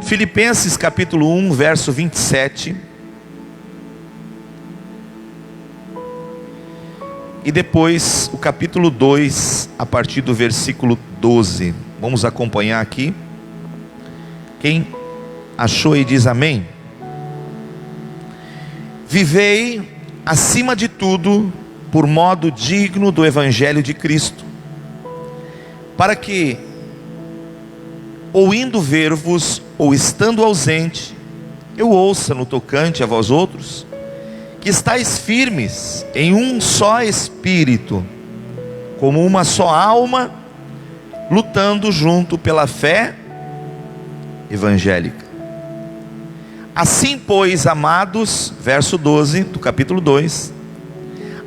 Filipenses capítulo 1, verso 27. E depois o capítulo 2, a partir do versículo 12. Vamos acompanhar aqui. Quem achou e diz amém. Vivei acima de tudo por modo digno do evangelho de Cristo, para que, ou indo ver-vos, ou estando ausente, eu ouça no tocante a vós outros, que estáis firmes em um só espírito, como uma só alma, lutando junto pela fé evangélica. Assim, pois, amados, verso 12 do capítulo 2,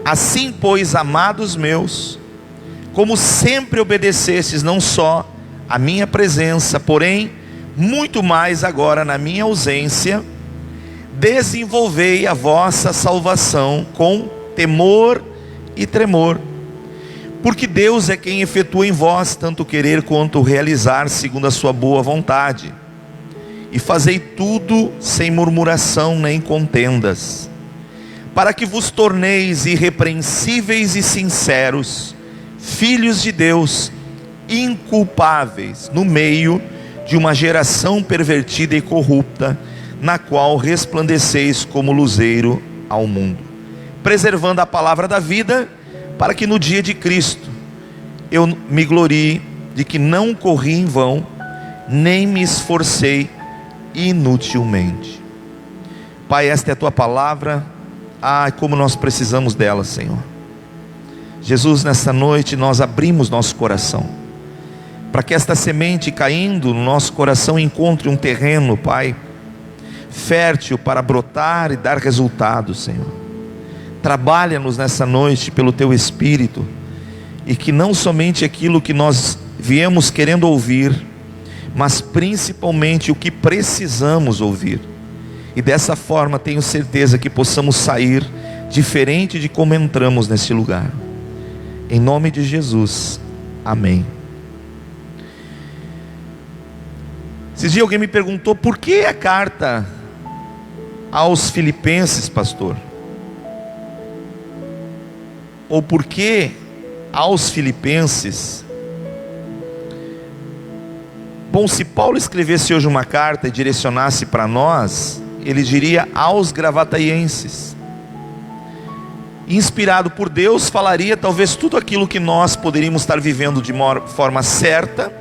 assim, pois, amados meus, como sempre obedecestes, não só a minha presença, porém, muito mais agora na minha ausência, desenvolvei a vossa salvação com temor e tremor, porque Deus é quem efetua em vós tanto querer quanto realizar segundo a sua boa vontade. E fazei tudo sem murmuração nem contendas, para que vos torneis irrepreensíveis e sinceros, filhos de Deus, inculpáveis no meio de uma geração pervertida e corrupta, na qual resplandeceis como luzeiro ao mundo, preservando a palavra da vida, para que no dia de Cristo eu me glorie de que não corri em vão, nem me esforcei inutilmente. Pai, esta é a tua palavra. Como nós precisamos dela, Senhor. Jesus, nesta noite nós abrimos nosso coração, para que esta semente caindo no nosso coração encontre um terreno, Pai, fértil para brotar e dar resultados, Senhor. Trabalha-nos nessa noite pelo teu Espírito, e que não somente aquilo que nós viemos querendo ouvir, mas principalmente o que precisamos ouvir. E dessa forma tenho certeza que possamos sair diferente de como entramos nesse lugar. Em nome de Jesus, amém. Esses dias alguém me perguntou: por que a carta aos Filipenses, pastor? Ou por que aos Filipenses? Bom, se Paulo escrevesse hoje uma carta e direcionasse para nós, ele diria aos Gravataienses. Inspirado por Deus, falaria talvez tudo aquilo que nós poderíamos estar vivendo de forma certa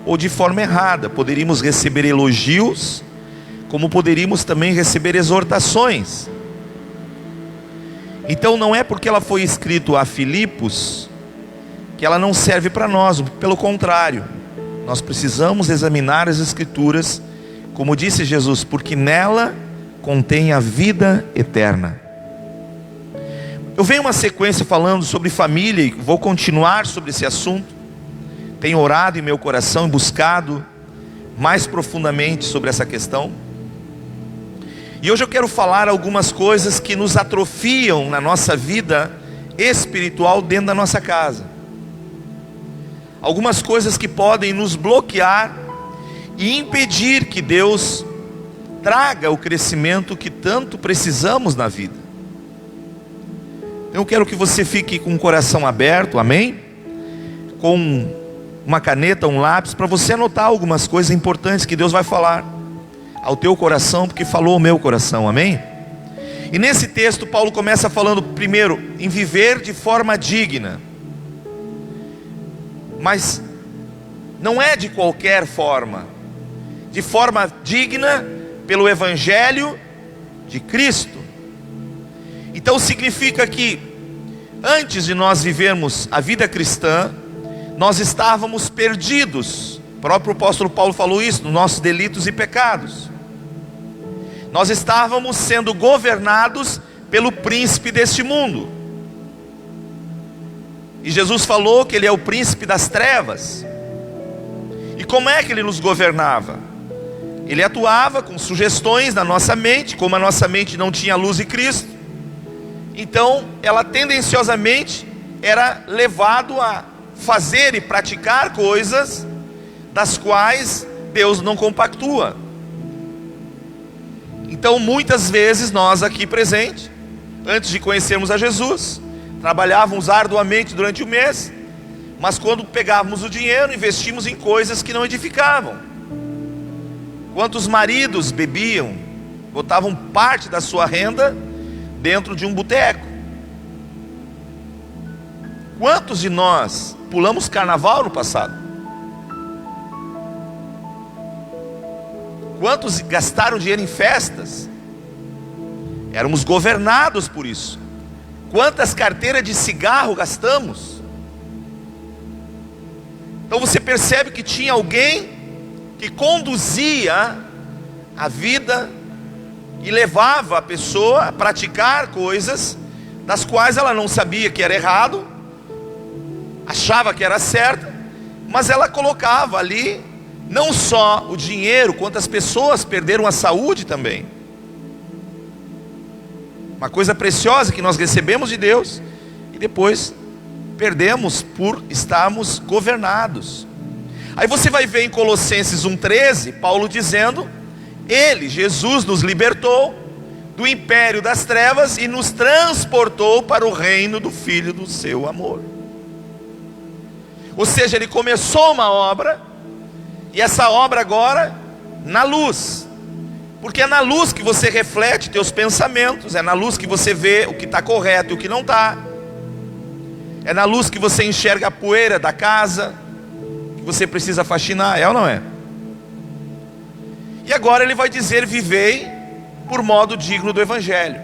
ou de forma errada. Poderíamos receber elogios, como poderíamos também receber exortações. Então não é porque ela foi escrita a Filipos que ela não serve para nós, pelo contrário. Nós precisamos examinar as Escrituras, como disse Jesus, porque nela contém a vida eterna. Eu venho uma sequência falando sobre família e vou continuar sobre esse assunto. Tenho orado em meu coração e buscado mais profundamente sobre essa questão. E hoje eu quero falar algumas coisas que nos atrofiam na nossa vida espiritual dentro da nossa casa. Algumas coisas que podem nos bloquear e impedir que Deus traga o crescimento que tanto precisamos na vida. Eu quero que você fique com o coração aberto, amém? Com uma caneta, um lápis, para você anotar algumas coisas importantes que Deus vai falar ao teu coração, porque falou ao meu coração, amém? E nesse texto Paulo começa falando primeiro em viver de forma digna. Mas não é de qualquer forma, de forma digna pelo Evangelho de Cristo. Então significa que antes de nós vivermos a vida cristã, nós estávamos perdidos. O próprio apóstolo Paulo falou isso, nos nossos delitos e pecados. Nós estávamos sendo governados pelo príncipe deste mundo. E Jesus falou que ele é o príncipe das trevas. E como é que ele nos governava? Ele atuava com sugestões na nossa mente. Como a nossa mente não tinha luz de Cristo, então ela tendenciosamente era levado a fazer e praticar coisas das quais Deus não compactua. Então muitas vezes nós aqui presentes, antes de conhecermos a Jesus, trabalhávamos arduamente durante o mês, mas quando pegávamos o dinheiro, investimos em coisas que não edificavam. Quantos maridos bebiam, botavam parte da sua renda dentro de um boteco? Quantos de nós pulamos carnaval no passado? Quantos gastaram dinheiro em festas? Éramos governados por isso. Quantas carteiras de cigarro gastamos? Então você percebe que tinha alguém que conduzia a vida e levava a pessoa a praticar coisas das quais ela não sabia que era errado, achava que era certo, mas ela colocava ali não só o dinheiro, quantas pessoas perderam a saúde também. Uma coisa preciosa que nós recebemos de Deus e depois perdemos por estarmos governados. Aí você vai ver em Colossenses 1,13, Paulo dizendo: Ele, Jesus, nos libertou do império das trevas e nos transportou para o reino do Filho do seu amor. Ou seja, Ele começou uma obra, e essa obra agora na luz, porque é na luz que você reflete teus pensamentos, é na luz que você vê o que está correto e o que não está, é na luz que você enxerga a poeira da casa que você precisa faxinar, é ou não é? E agora ele vai dizer: vivei por modo digno do Evangelho.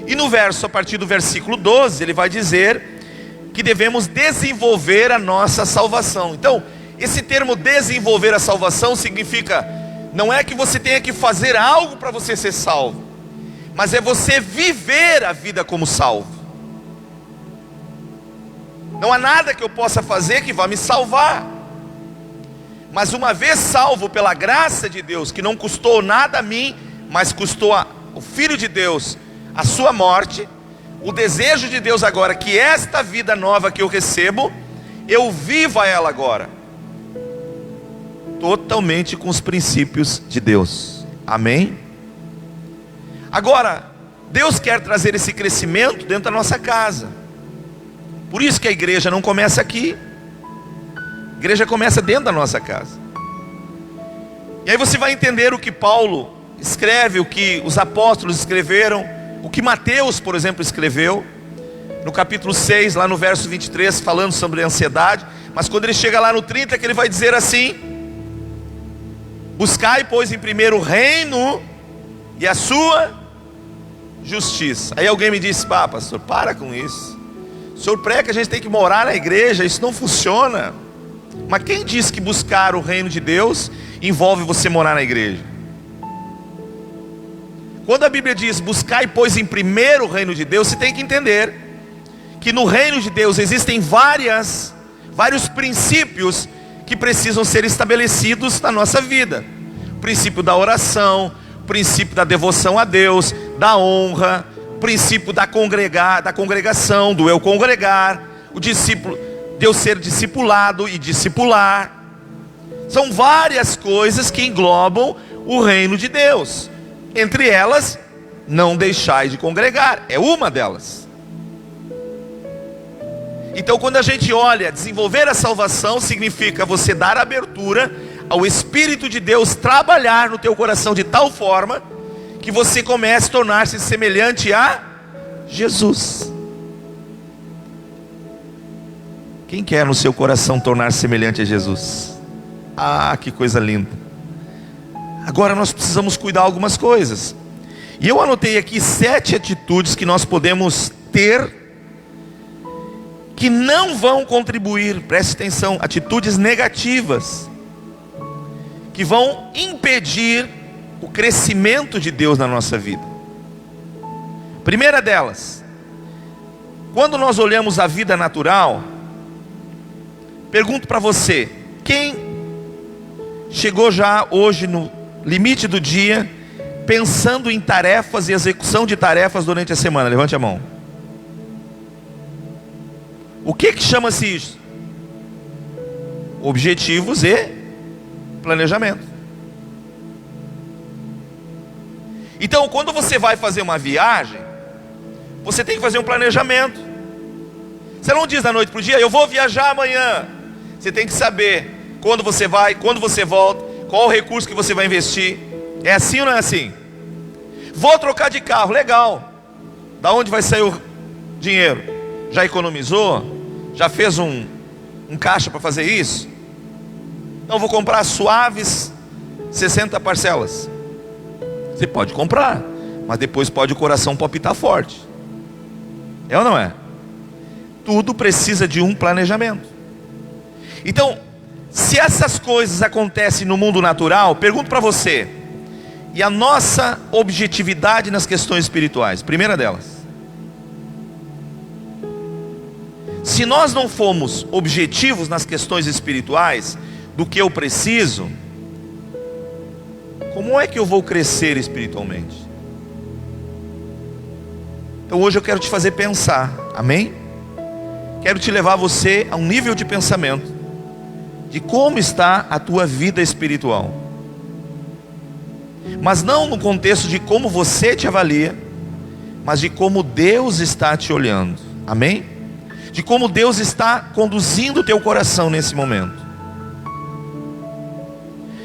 E no verso, a partir do versículo 12, ele vai dizer que devemos desenvolver a nossa salvação. Então, esse termo desenvolver a salvação significa, não é que você tenha que fazer algo para você ser salvo, mas é você viver a vida como salvo. Não há nada que eu possa fazer que vá me salvar, mas uma vez salvo pela graça de Deus, que não custou nada a mim, mas custou ao Filho de Deus a sua morte, o desejo de Deus agora, que esta vida nova que eu recebo, eu viva ela agora, totalmente com os princípios de Deus. Amém? Agora, Deus quer trazer esse crescimento dentro da nossa casa. Por isso que a igreja não começa aqui. A igreja começa dentro da nossa casa. E aí você vai entender o que Paulo escreve, o que os apóstolos escreveram, o que Mateus, por exemplo, escreveu no capítulo 6, lá no verso 23, falando sobre a ansiedade. Mas quando ele chega lá no 30, que ele vai dizer assim: buscai, pois, em primeiro o reino e a sua justiça. Aí alguém me disse: pá, pastor, para com isso. O senhor prega que a gente tem que morar na igreja, isso não funciona. Mas quem disse que buscar o reino de Deus envolve você morar na igreja? Quando a Bíblia diz: buscai, pois, em primeiro o reino de Deus, você tem que entender que no reino de Deus existem vários princípios que precisam ser estabelecidos na nossa vida. O princípio da oração, o princípio da devoção a Deus, da honra, o princípio da congregação, do eu congregar, o discípulo, de eu ser discipulado e discipular. São várias coisas que englobam o reino de Deus. Entre elas, não deixai de congregar, é uma delas. Então, quando a gente olha, desenvolver a salvação significa você dar abertura ao Espírito de Deus trabalhar no teu coração de tal forma que você comece a tornar-se semelhante a Jesus. Quem quer no seu coração tornar-se semelhante a Jesus? Ah, que coisa linda. Agora nós precisamos cuidar de algumas coisas. E eu anotei aqui 7 atitudes que nós podemos ter que não vão contribuir, preste atenção, atitudes negativas que vão impedir o crescimento de Deus na nossa vida. Primeira delas, quando nós olhamos a vida natural, pergunto para você: quem chegou já hoje no limite do dia pensando em tarefas e execução de tarefas durante a semana? Levante a mão. O que chama-se isso? Objetivos e planejamento. Então, quando você vai fazer uma viagem, você tem que fazer um planejamento. Você não diz da noite para o dia, eu vou viajar amanhã. Você tem que saber quando você vai, quando você volta, qual o recurso que você vai investir. É assim ou não é assim? Vou trocar de carro, legal. Da onde vai sair o dinheiro? Já economizou? Já fez um caixa para fazer isso? Então vou comprar suaves 60 parcelas. Você pode comprar, mas depois pode o coração palpitar forte. É ou não é? Tudo precisa de um planejamento. Então, se essas coisas acontecem no mundo natural, pergunto para você, e a nossa objetividade nas questões espirituais? Primeira delas, se nós não formos objetivos nas questões espirituais, do que eu preciso, como é que eu vou crescer espiritualmente? Então hoje eu quero te fazer pensar, amém? Quero te levar você a um nível de pensamento, de como está a tua vida espiritual. Mas não no contexto de como você te avalia, mas de como Deus está te olhando, amém? De como Deus está conduzindo o teu coração nesse momento.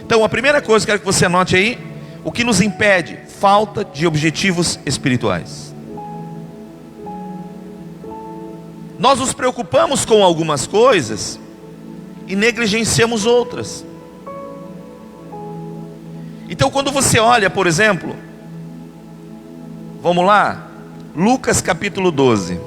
Então a primeira coisa que eu quero que você anote aí, o que nos impede? Falta de objetivos espirituais. Nós nos preocupamos com algumas coisas e negligenciamos outras. Então quando você olha, por exemplo, vamos lá, Lucas capítulo 12.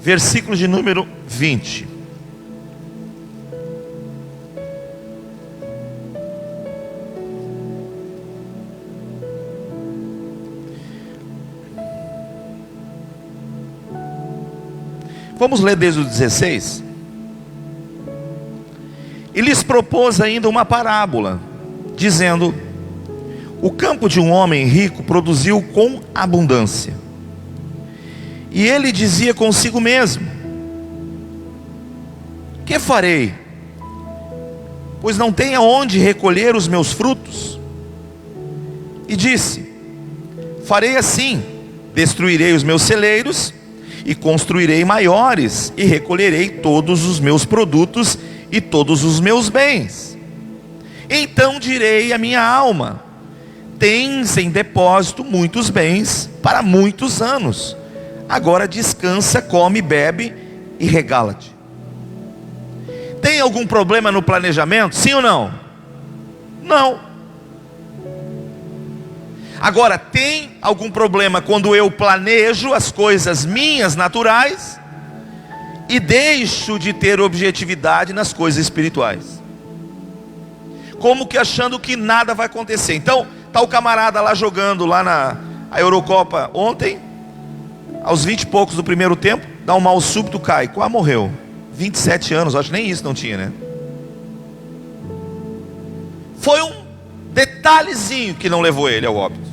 Versículo de número 20. Vamos ler desde o 16. E lhes propôs ainda uma parábola, dizendo: o campo de um homem rico produziu com abundância. E ele dizia consigo mesmo: que farei? Pois não tenho aonde recolher os meus frutos. E disse: farei assim, destruirei os meus celeiros, e construirei maiores, e recolherei todos os meus produtos, e todos os meus bens. Então direi à minha alma: tens em depósito muitos bens, para muitos anos. Agora descansa, come, bebe e regala-te. Tem algum problema no planejamento? Sim ou não? Não. Agora, tem algum problema quando eu planejo as coisas minhas naturais e deixo de ter objetividade nas coisas espirituais? Como que achando que nada vai acontecer. Então, está o camarada lá jogando lá na Eurocopa ontem, aos 20 e poucos do primeiro tempo, dá um mal súbito, cai, quase morreu. 27 anos, acho que nem isso não tinha, né? Foi um detalhezinho que não levou ele ao óbito.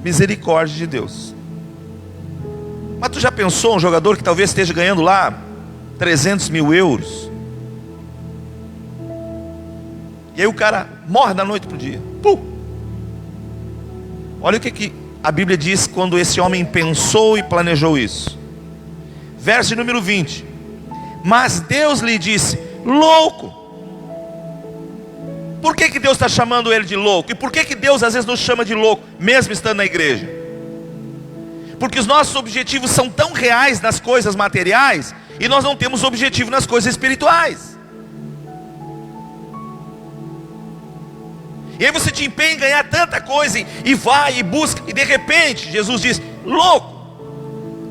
Misericórdia de Deus. Mas tu já pensou um jogador que talvez esteja ganhando lá 300 mil euros? E aí o cara morre da noite para o dia. Pum! Olha o que a Bíblia diz quando esse homem pensou e planejou isso. Verso número 20. Mas Deus lhe disse: louco. Por que Deus está chamando ele de louco? E por que Deus às vezes nos chama de louco, mesmo estando na igreja? Porque os nossos objetivos são tão reais nas coisas materiais, e nós não temos objetivo nas coisas espirituais. E aí você te empenha em ganhar tanta coisa, e vai e busca, e de repente Jesus diz: louco.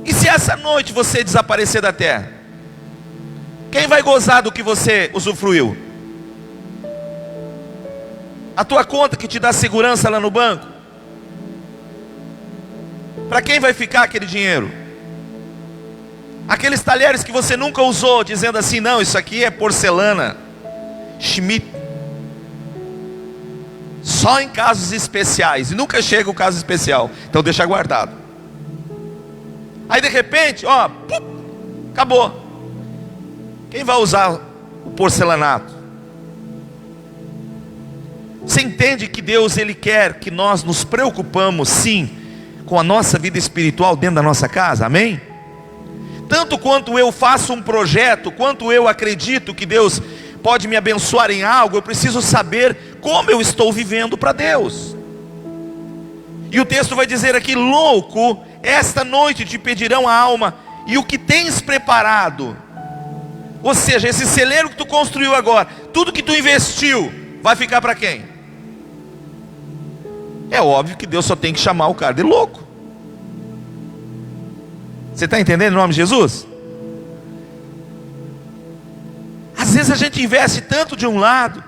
E se essa noite você desaparecer da terra? Quem vai gozar do que você usufruiu? A tua conta que te dá segurança lá no banco? Para quem vai ficar aquele dinheiro? Aqueles talheres que você nunca usou, dizendo assim: não, isso aqui é porcelana Schmidt. Só em casos especiais. E nunca chega o caso especial. Então deixa guardado. Aí de repente, ó, pum, acabou. Quem vai usar o porcelanato? Você entende que Deus, Ele quer que nós nos preocupamos sim com a nossa vida espiritual dentro da nossa casa, amém? Tanto quanto eu faço um projeto, quanto eu acredito que Deus pode me abençoar em algo, eu preciso saber como eu estou vivendo para Deus. E o texto vai dizer aqui: louco, esta noite te pedirão a alma, e o que tens preparado, ou seja, esse celeiro que tu construiu agora, tudo que tu investiu, vai ficar para quem? É óbvio que Deus só tem que chamar o cara de louco. Você está entendendo em nome de Jesus? Às vezes a gente investe tanto de um lado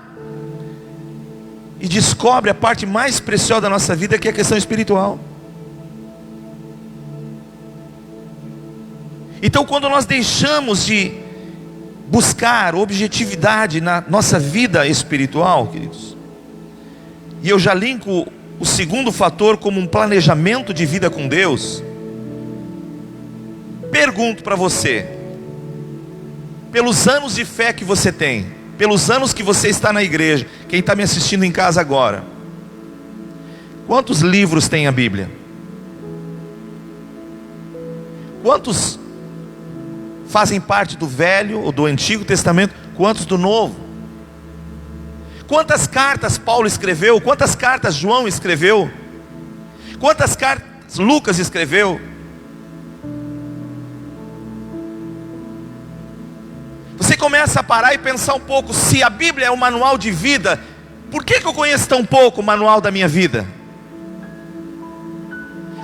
e descobre a parte mais preciosa da nossa vida, que é a questão espiritual. Então, quando nós deixamos de buscar objetividade na nossa vida espiritual, queridos, e eu já linko o segundo fator como um planejamento de vida com Deus, pergunto para você, pelos anos de fé que você tem, pelos anos que você está na igreja, quem está me assistindo em casa agora, quantos livros tem a Bíblia? Quantos fazem parte do Velho ou do Antigo Testamento? Quantos do Novo? Quantas cartas Paulo escreveu? Quantas cartas João escreveu? Quantas cartas Lucas escreveu? Você começa a parar e pensar um pouco: se a Bíblia é um manual de vida, por que eu conheço tão pouco o manual da minha vida?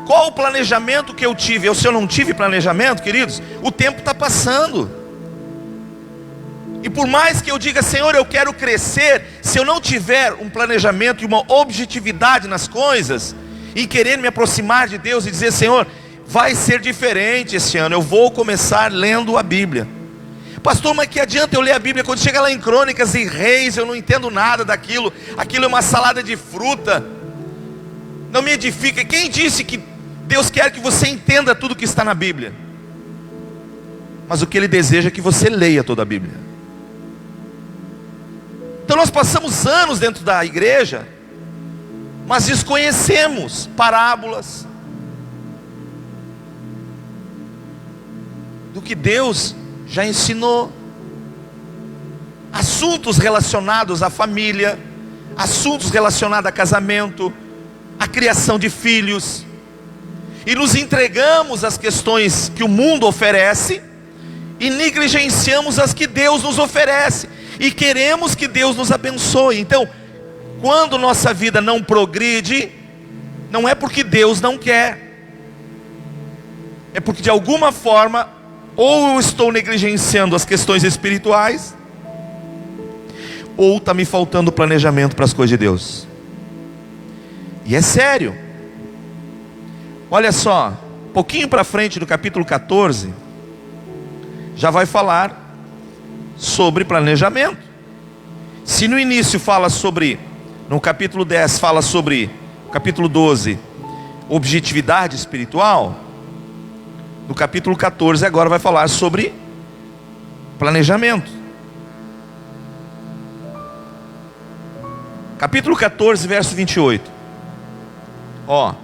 Qual o planejamento que eu tive? Se eu não tive planejamento, queridos, o tempo está passando. E por mais que eu diga: Senhor, eu quero crescer, se eu não tiver um planejamento e uma objetividade nas coisas, em querer me aproximar de Deus e dizer: Senhor, vai ser diferente esse ano, eu vou começar lendo a Bíblia. Pastor, mas que adianta eu ler a Bíblia? Quando chega lá em Crônicas e Reis, eu não entendo nada daquilo. Aquilo é uma salada de fruta, não me edifica. Quem disse que Deus quer que você entenda tudo que está na Bíblia? Mas o que Ele deseja é que você leia toda a Bíblia. Então nós passamos anos dentro da igreja, mas desconhecemos parábolas do que Deus já ensinou. Assuntos relacionados à família, assuntos relacionados a casamento, a criação de filhos, e nos entregamos às questões que o mundo oferece e negligenciamos as que Deus nos oferece, e queremos que Deus nos abençoe. Então, quando nossa vida não progride, não é porque Deus não quer, é porque de alguma forma, ou eu estou negligenciando as questões espirituais, ou está me faltando planejamento para as coisas de Deus. E é sério. Olha só, um pouquinho para frente do capítulo 14, já vai falar sobre planejamento. Se no início fala sobre, no capítulo 10 fala sobre, capítulo 12, objetividade espiritual, no capítulo 14 agora vai falar sobre planejamento. Capítulo 14, verso 28. Ó,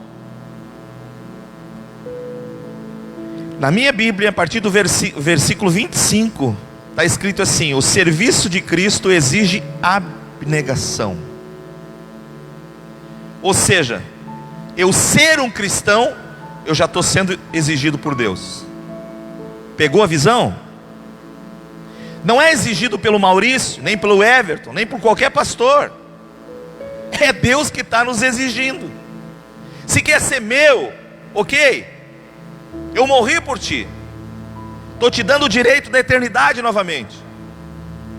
na minha Bíblia, a partir do versículo 25, está escrito assim: o serviço de Cristo exige abnegação. Ou seja, eu ser um cristão, eu já estou sendo exigido por Deus. Pegou a visão? Não é exigido pelo Maurício, nem pelo Everton, nem por qualquer pastor. É Deus que está nos exigindo. Se quer ser meu, ok, eu morri por ti, estou te dando o direito da eternidade novamente.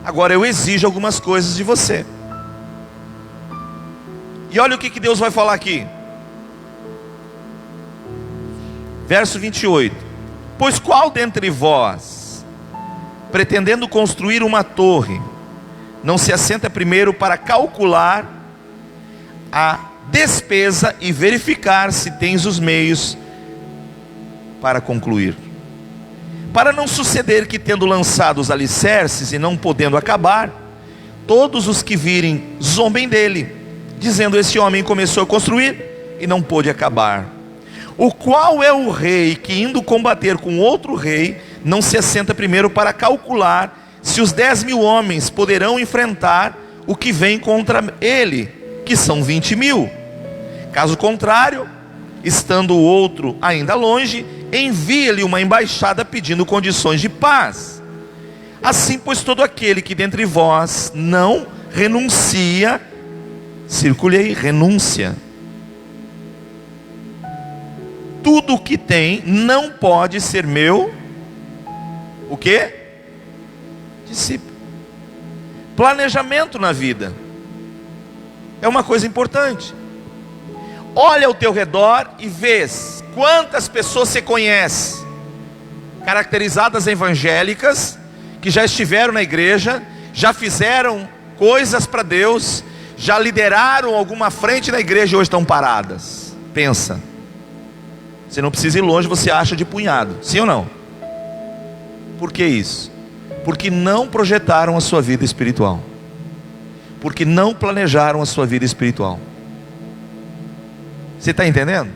Agora eu exijo algumas coisas de você. E olha o que Deus vai falar aqui. Verso 28. Pois qual dentre vós, pretendendo construir uma torre, não se assenta primeiro para calcular a despesa e verificar se tens os meios para concluir. Para não suceder que, tendo lançado os alicerces e não podendo acabar, todos os que virem zombem dele, dizendo: esse homem começou a construir e não pôde acabar. O qual é o rei que, indo combater com outro rei, não se assenta primeiro para calcular se os 10.000 homens poderão enfrentar o que vem contra ele, que são 20.000? Caso contrário, estando o outro ainda longe, envia-lhe uma embaixada pedindo condições de paz. Assim, pois, todo aquele que dentre vós não renuncia, circulei, renúncia, tudo o que tem, não pode ser meu, o quê? Discípulo. Planejamento na vida é uma coisa importante. Olha ao teu redor e vês quantas pessoas você conhece, caracterizadas evangélicas, que já estiveram na igreja, já fizeram coisas para Deus, já lideraram alguma frente na igreja e hoje estão paradas. Pensa. Você não precisa ir longe, você acha de punhado. Sim ou não? Por que isso? Porque não projetaram a sua vida espiritual. Porque não planejaram a sua vida espiritual. Você está entendendo?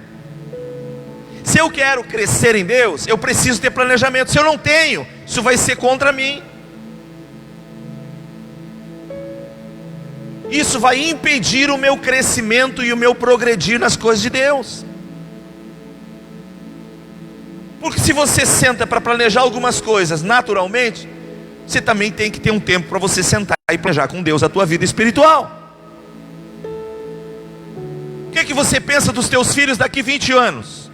Se eu quero crescer em Deus, eu preciso ter planejamento. Se eu não tenho, isso vai ser contra mim. Isso vai impedir o meu crescimento e o meu progredir nas coisas de Deus. Porque se você senta para planejar algumas coisas naturalmente, você também tem que ter um tempo para você sentar e planejar com Deus a tua vida espiritual. O que você pensa dos teus filhos daqui 20 anos?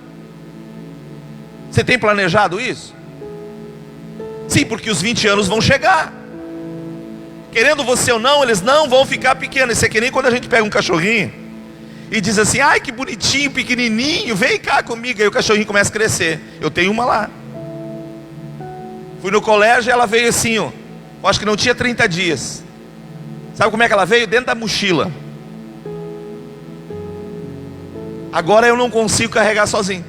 Você tem planejado isso? Sim, porque os 20 anos vão chegar. Querendo você ou não, eles não vão ficar pequenos. Isso é que nem quando a gente pega um cachorrinho e diz assim: ai, que bonitinho, pequenininho, vem cá comigo. Aí o cachorrinho começa a crescer. Eu tenho uma lá. Fui no colégio e ela veio assim, ó, acho que não tinha 30 dias. Sabe como é que ela veio? Dentro da mochila. Agora eu não consigo carregar sozinho.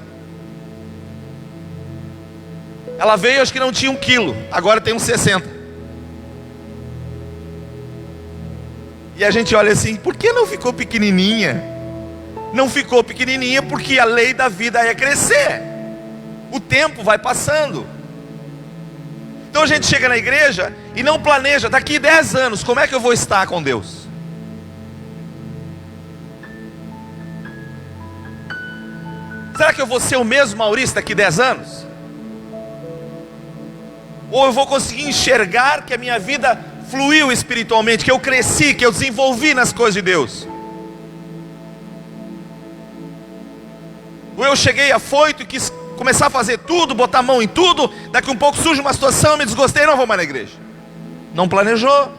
Ela veio, acho que não tinha 1 quilo, agora tem uns 60. E a gente olha assim: por que não ficou pequenininha? Não ficou pequenininha porque a lei da vida é crescer. O tempo vai passando. Então a gente chega na igreja e não planeja: daqui 10 anos, como é que eu vou estar com Deus? Será que eu vou ser o mesmo Maurício daqui 10 anos? Ou eu vou conseguir enxergar que a minha vida fluiu espiritualmente, que eu cresci, que eu desenvolvi nas coisas de Deus? Ou eu cheguei afoito e quis começar a fazer tudo, botar a mão em tudo, daqui um pouco surge uma situação, me desgostei, não vou mais na igreja. Não planejou.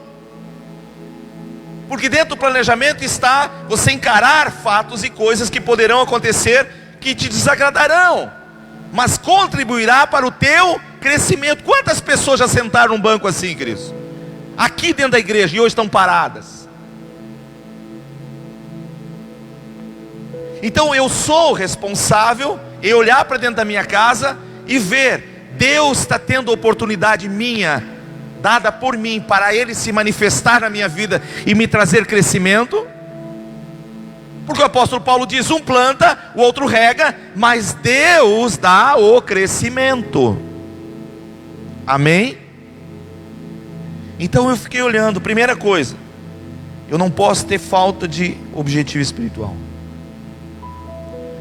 Porque dentro do planejamento está você encarar fatos e coisas que poderão acontecer, que te desagradarão, mas contribuirá para o teu crescimento. Quantas pessoas já sentaram num banco assim, queridos? Aqui dentro da igreja e hoje estão paradas. Então eu sou responsável em olhar para dentro da minha casa e ver: Deus está tendo oportunidade minha, dada por mim, para Ele se manifestar na minha vida e me trazer crescimento. Porque o apóstolo Paulo diz: um planta, o outro rega, mas Deus dá o crescimento. Amém? Então eu fiquei olhando. Primeira coisa, eu não posso ter falta de objetivo espiritual.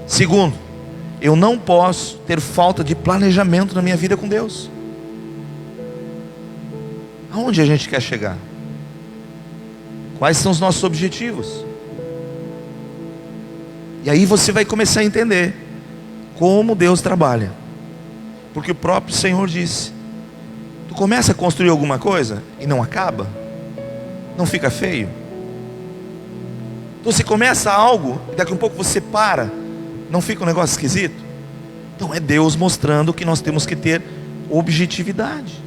Segundo, eu não posso ter falta de planejamento na minha vida com Deus. Aonde a gente quer chegar? Quais são os nossos objetivos? E aí você vai começar a entender como Deus trabalha. Porque o próprio Senhor disse: tu começa a construir alguma coisa e não acaba, não fica feio? Então você começa algo e daqui a um pouco você para, não fica um negócio esquisito? Então é Deus mostrando que nós temos que ter objetividade.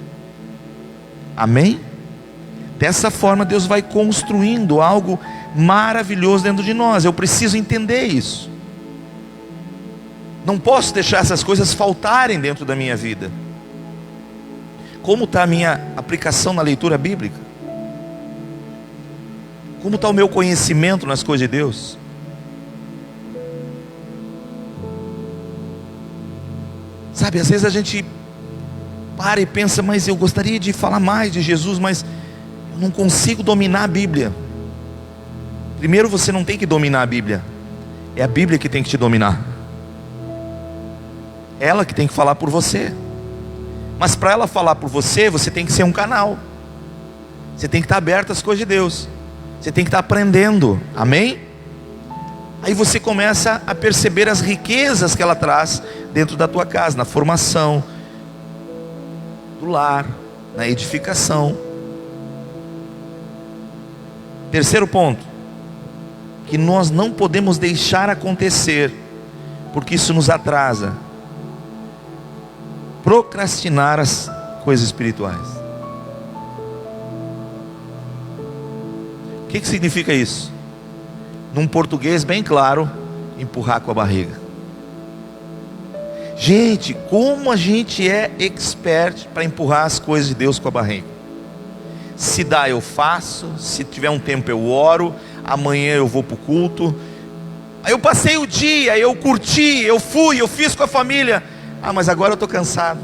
Amém? Dessa forma Deus vai construindo algo maravilhoso dentro de nós. Eu preciso entender isso. Não posso deixar essas coisas faltarem dentro da minha vida. Como está a minha aplicação na leitura bíblica? Como está o meu conhecimento nas coisas de Deus? Sabe, às vezes a gente para e pensa, mas eu gostaria de falar mais de Jesus, mas eu não consigo dominar a Bíblia. Primeiro, você não tem que dominar a Bíblia, é a Bíblia que tem que te dominar. Ela que tem que falar por você. Mas para ela falar por você, você tem que ser um canal. Você tem que estar aberto às coisas de Deus. Você tem que estar aprendendo, amém? Aí você começa a perceber as riquezas que ela traz dentro da tua casa, na formação do lar, na edificação. Terceiro ponto, que nós não podemos deixar acontecer, porque isso nos atrasa: procrastinar as coisas espirituais. O que significa isso? Num português bem claro, empurrar com a barriga. Gente, como a gente é expert para empurrar as coisas de Deus com a barriga. Se dá eu faço, se tiver um tempo eu oro, amanhã eu vou para o culto. Aí eu passei o dia, eu curti, eu fui, eu fiz com a família. Ah, mas agora eu estou cansado.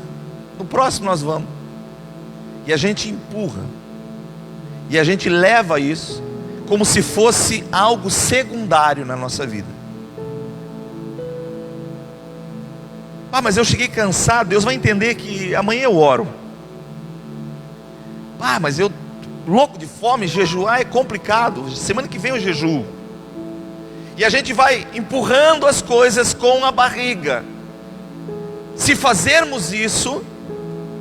No próximo nós vamos. E a gente empurra. E a gente leva isso como se fosse algo secundário na nossa vida. Ah, mas eu cheguei cansado. Deus vai entender que amanhã eu oro. Ah, mas eu louco de fome, jejuar é complicado. Semana que vem eu jejuo. E a gente vai empurrando as coisas com a barriga. Se fazermos isso,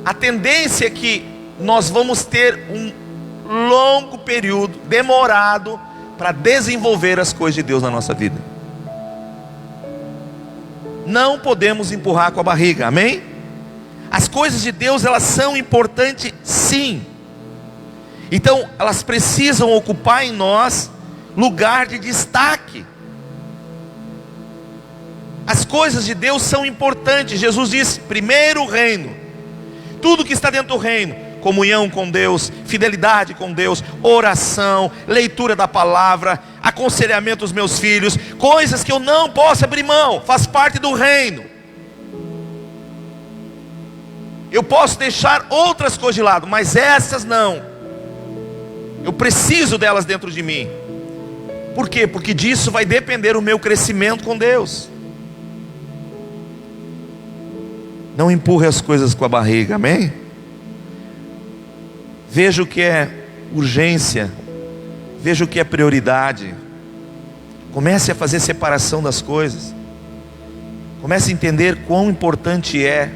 a tendência é que nós vamos ter um longo período, demorado, para desenvolver as coisas de Deus na nossa vida. Não podemos empurrar com a barriga, amém? As coisas de Deus, elas são importantes sim. Então, elas precisam ocupar em nós lugar de destaque. As coisas de Deus são importantes. Jesus disse, primeiro o reino. Tudo que está dentro do reino, comunhão com Deus, fidelidade com Deus, oração, leitura da palavra, aconselhamento dos meus filhos, coisas que eu não posso abrir mão, faz parte do reino. Eu posso deixar outras coisas de lado, mas essas não. Eu preciso delas dentro de mim. Por quê? Porque disso vai depender o meu crescimento com Deus. Não empurre as coisas com a barriga, amém? Veja o que é urgência, veja o que é prioridade. Comece a fazer separação das coisas. Comece a entender quão importante é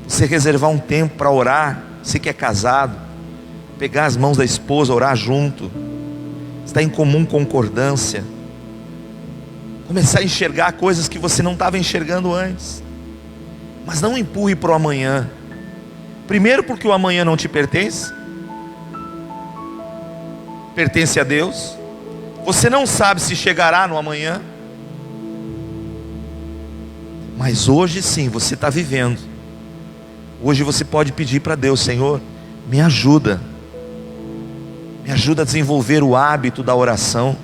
você reservar um tempo para orar. Você que é casado, pegar as mãos da esposa, orar junto, estar em comum concordância, começar a enxergar coisas que você não estava enxergando antes. Mas não empurre para o amanhã. Primeiro porque o amanhã não te pertence. Pertence a Deus. Você não sabe se chegará no amanhã. Mas hoje sim, você está vivendo. Hoje você pode pedir para Deus, Senhor, me ajuda. Me ajuda a desenvolver o hábito da oração,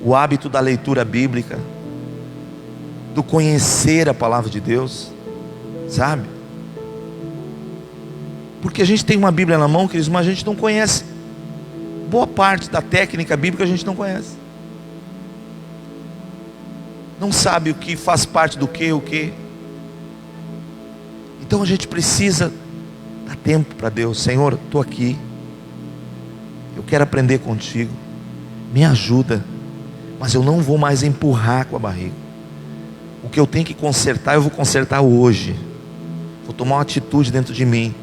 o hábito da leitura bíblica, do conhecer a palavra de Deus, sabe? Porque a gente tem uma Bíblia na mão, queridos, mas a gente não conhece. Boa parte da técnica bíblica a gente não conhece. Não sabe o que faz parte do que, o que. Então a gente precisa dar tempo para Deus. Senhor, estou aqui. Eu quero aprender contigo. Me ajuda. Mas eu não vou mais empurrar com a barriga. O que eu tenho que consertar, eu vou consertar hoje. Vou tomar uma atitude dentro de mim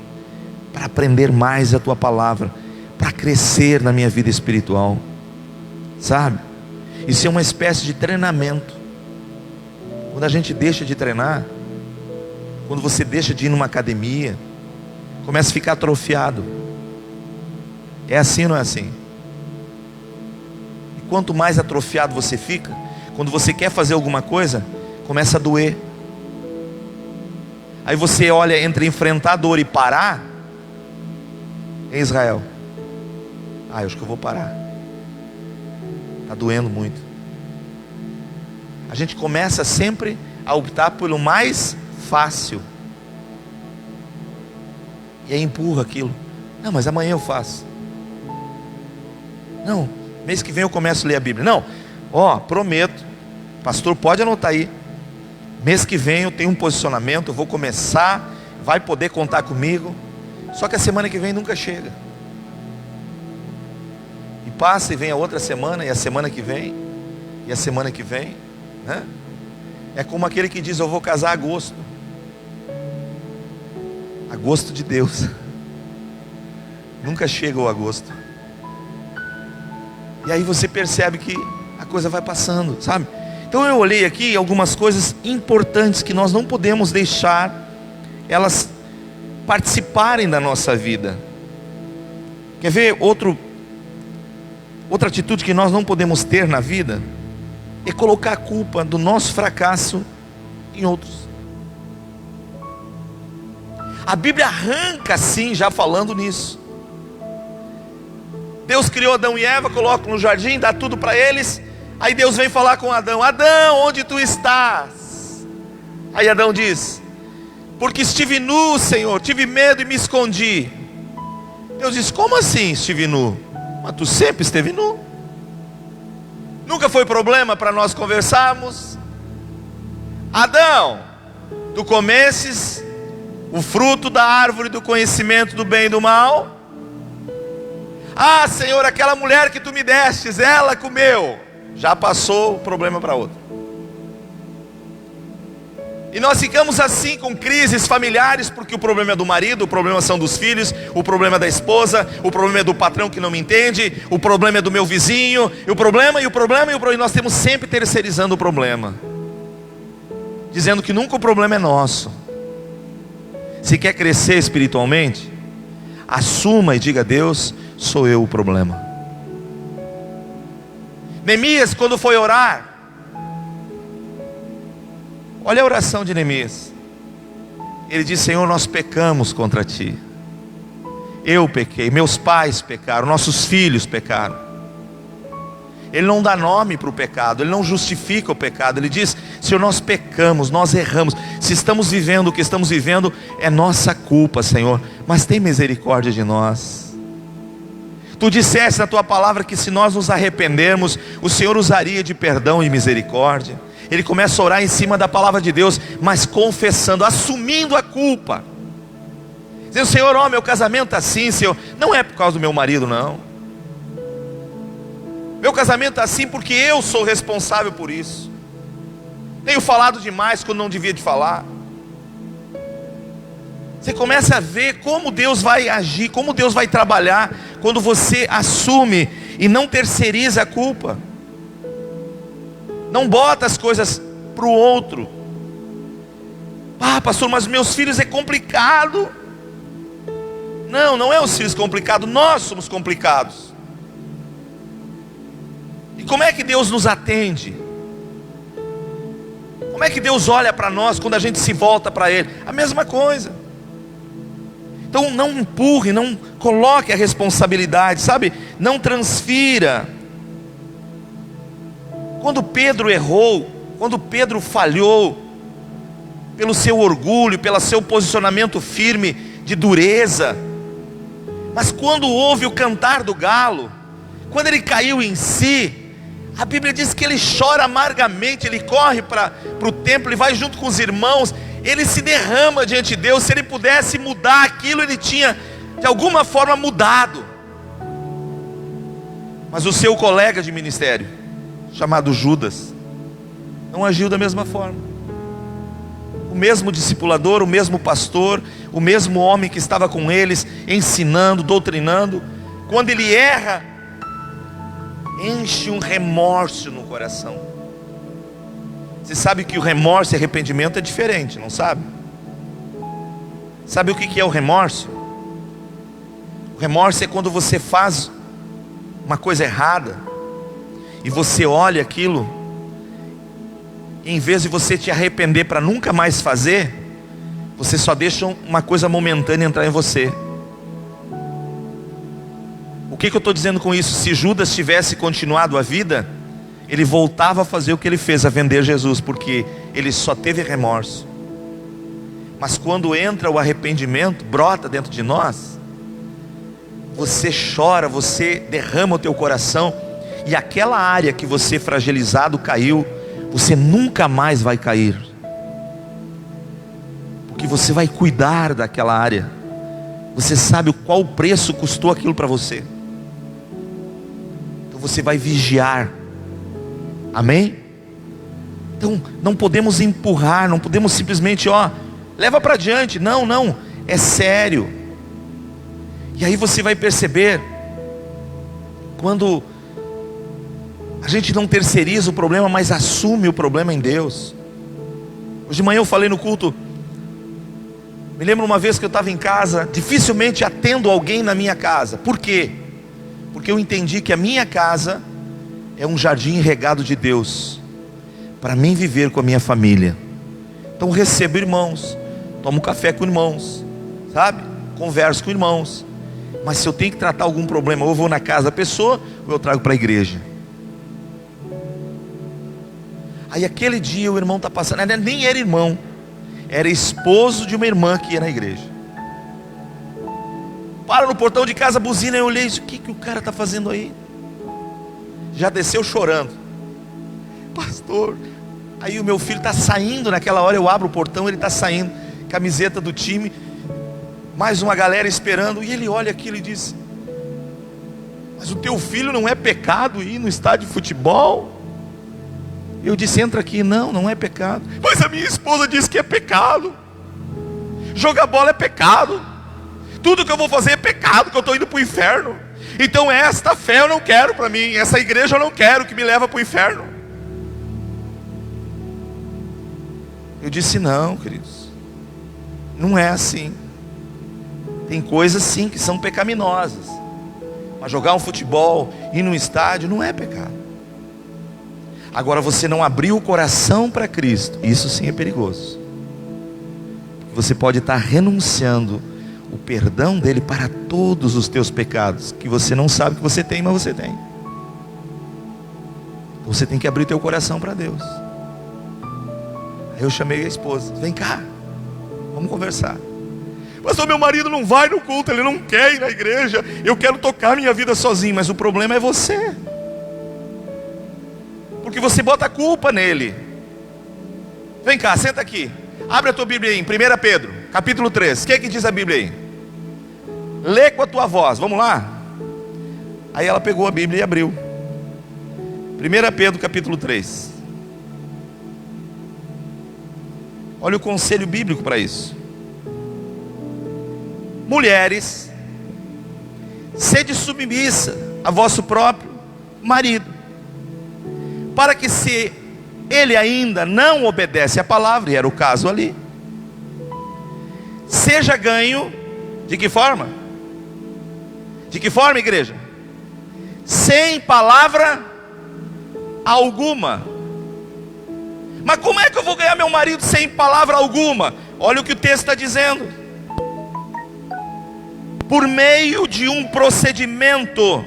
para aprender mais a tua palavra, para crescer na minha vida espiritual, sabe? Isso é uma espécie de treinamento. Quando a gente deixa de treinar, quando você deixa de ir numa academia, começa a ficar atrofiado. É assim ou não é assim? quanto mais atrofiado você fica, quando você quer fazer alguma coisa, começa a doer. Aí você olha entre enfrentar a dor e parar. Em Israel, eu acho que eu vou parar, está doendo muito. A gente começa sempre a optar pelo mais fácil, e aí empurra aquilo. Não, mas amanhã eu faço. Não, mês que vem eu começo a ler a Bíblia. Não, prometo, pastor, pode anotar aí, mês que vem eu tenho um posicionamento, eu vou começar, vai poder contar comigo. Só que a semana que vem nunca chega, e passa e vem a outra semana, e a semana que vem, e a semana que vem, né? É como aquele que diz: eu vou casar agosto. Agosto de Deus, nunca chega o agosto. E aí você percebe que a coisa vai passando, sabe? Então eu olhei aqui algumas coisas importantes que nós não podemos deixar elas participarem da nossa vida. Quer ver outra atitude que nós não podemos ter na vida? É colocar a culpa do nosso fracasso em outros. A Bíblia arranca assim, já falando nisso. Deus criou Adão e Eva, coloca no jardim, dá tudo para eles. Aí Deus vem falar com Adão: Adão, onde tu estás? Aí Adão diz: porque estive nu, Senhor, tive medo e me escondi. Deus diz: como assim estive nu? Mas tu sempre esteve nu. Nunca foi problema para nós conversarmos. Adão, tu comesses o fruto da árvore do conhecimento do bem e do mal. Senhor, aquela mulher que tu me destes, ela comeu. Já passou o problema para outra. E nós ficamos assim com crises familiares, porque o problema é do marido, o problema são dos filhos, o problema é da esposa, o problema é do patrão que não me entende, o problema é do meu vizinho, e o problema, e nós temos sempre terceirizando o problema, dizendo que nunca o problema é nosso. Se quer crescer espiritualmente, assuma e diga: Deus, sou eu o problema. Neemias, quando foi orar, olha a oração de Neemias. Ele diz: Senhor, nós pecamos contra ti. Eu pequei, meus pais pecaram, nossos filhos pecaram. Ele não dá nome para o pecado, ele não justifica o pecado. Ele diz: Senhor, nós pecamos, nós erramos. Se estamos vivendo o que estamos vivendo, é nossa culpa, Senhor, mas tem misericórdia de nós. Tu disseste na tua palavra que se nós nos arrependermos, o Senhor usaria de perdão e misericórdia. Ele começa a orar em cima da palavra de Deus, mas confessando, assumindo a culpa, dizendo: Senhor, meu casamento está assim, Senhor, não é por causa do meu marido, não. Meu casamento está assim porque eu sou responsável por isso. Tenho falado demais quando não devia de falar. Você começa a ver como Deus vai agir, como Deus vai trabalhar, quando você assume e não terceiriza a culpa. Não bota as coisas para o outro. Pastor, mas meus filhos é complicado. Não é os filhos complicados, nós somos complicados. E como é que Deus nos atende? Como é que Deus olha para nós quando a gente se volta para Ele? A mesma coisa. Então não empurre, não coloque a responsabilidade, sabe? Não transfira. Quando Pedro errou, quando Pedro falhou, pelo seu orgulho, pelo seu posicionamento firme de dureza, mas quando houve o cantar do galo, quando ele caiu em si, a Bíblia diz que ele chora amargamente, ele corre para o templo, ele vai junto com os irmãos, ele se derrama diante de Deus. Se ele pudesse mudar aquilo, ele tinha de alguma forma mudado. Mas o seu colega de ministério, chamado Judas, não agiu da mesma forma. O mesmo discipulador, o mesmo pastor, o mesmo homem que estava com eles, ensinando, doutrinando, quando ele erra, enche um remorso no coração. Você sabe que o remorso e arrependimento é diferente, não sabe? Sabe o que é o remorso? O remorso é quando você faz uma coisa errada e você olha aquilo, em vez de você te arrepender para nunca mais fazer, você só deixa uma coisa momentânea entrar em você. O que eu estou dizendo com isso? Se Judas tivesse continuado a vida, ele voltava a fazer o que ele fez, a vender Jesus, porque ele só teve remorso. Mas quando entra o arrependimento, brota dentro de nós, você chora, você derrama o teu coração, e aquela área que você fragilizado caiu, você nunca mais vai cair, porque você vai cuidar daquela área. Você sabe qual o preço custou aquilo para você, então você vai vigiar. Amém? Então não podemos empurrar, não podemos simplesmente, leva para diante. Não, é sério. E aí você vai perceber, quando a gente não terceiriza o problema, mas assume o problema em Deus. Hoje de manhã eu falei no culto, me lembro uma vez que eu estava em casa, dificilmente atendo alguém na minha casa. Por quê? Porque eu entendi que a minha casa é um jardim regado de Deus, para mim viver com a minha família. Então recebo irmãos, tomo café com irmãos, sabe? Converso com irmãos. Mas se eu tenho que tratar algum problema, ou eu vou na casa da pessoa, ou eu trago para a igreja. Aí aquele dia o irmão está passando, nem era irmão, era esposo de uma irmã que ia na igreja. Para no portão de casa, buzina, eu olhei, o que o cara está fazendo aí? Já desceu chorando. Pastor, aí o meu filho está saindo, naquela hora eu abro o portão, ele está saindo, camiseta do time, mais uma galera esperando, e ele olha aquilo e diz: mas o teu filho não é pecado ir no estádio de futebol? Eu disse: entra aqui. Não é pecado. Mas a minha esposa disse que é pecado, jogar bola é pecado, tudo que eu vou fazer é pecado, que eu estou indo para o inferno. Então esta fé eu não quero para mim, essa igreja eu não quero, que me leva para o inferno. Eu disse: não, queridos, não é assim. Tem coisas sim que são pecaminosas, mas jogar um futebol, ir num estádio, não é pecado. Agora, você não abriu o coração para Cristo, isso sim é perigoso. Você pode estar renunciando o perdão dele para todos os teus pecados, que você não sabe que você tem, mas você tem. Você tem que abrir teu coração para Deus. Aí eu chamei a esposa: vem cá, vamos conversar. Pastor, meu marido não vai no culto, ele não quer ir na igreja, eu quero tocar minha vida sozinho. Mas o problema é você, porque você bota a culpa nele. Vem cá, senta aqui, abre a tua Bíblia aí, em 1 Pedro, capítulo 3. O que é que diz a Bíblia aí? Lê com a tua voz, vamos lá? Aí ela pegou a Bíblia e abriu. 1 Pedro capítulo 3. Olha o conselho bíblico para isso. Mulheres, sede submissa a vosso próprio marido, para que, se ele ainda não obedece à palavra, e era o caso ali, seja ganho, de que forma? De que forma, igreja? Sem palavra alguma. Mas como é que eu vou ganhar meu marido sem palavra alguma? Olha o que o texto está dizendo: por meio de um procedimento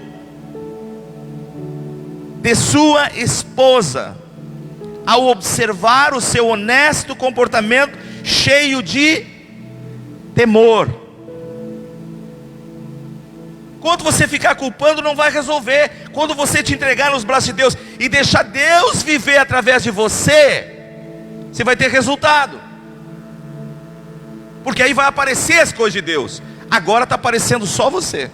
de sua esposa, ao observar o seu honesto comportamento, cheio de temor. Quando você ficar culpando, não vai resolver. Quando você te entregar nos braços de Deus e deixar Deus viver através de você, você vai ter resultado, porque aí vai aparecer as coisas de Deus. Agora está aparecendo só você,